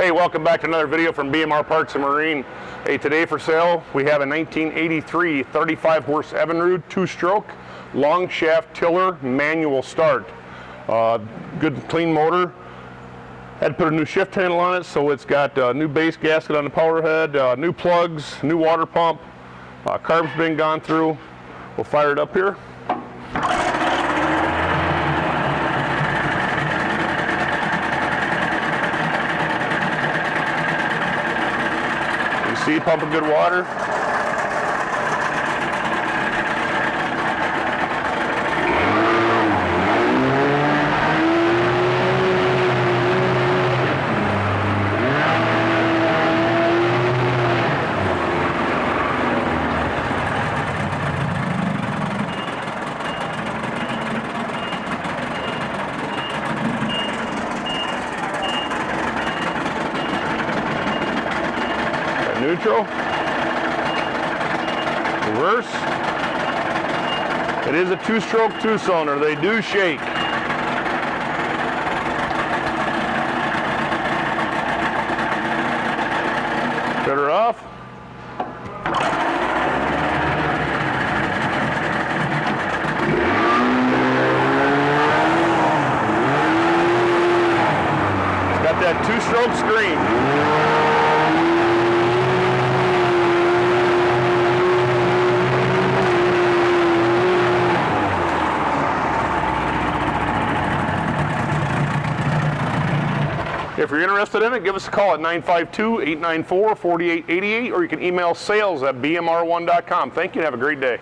Hey, welcome back to another video from BMR Parts and Marine. Hey, today for sale we have a 1983 35 horse Evinrude 2-stroke long shaft tiller manual start. Good clean motor. Had to put a new shift handle on it, so it's got a new base gasket on the power head, new plugs, new water pump. Carb's been gone through. We'll fire it up here. You see, pumping good water. Neutral, reverse. It is a 2-stroke 2-cylinder. They do shake. Shut her off. It's got that 2-stroke screen. If you're interested in it, give us a call at 952-894-4888, or you can email sales@bmr1.com. Thank you and have a great day.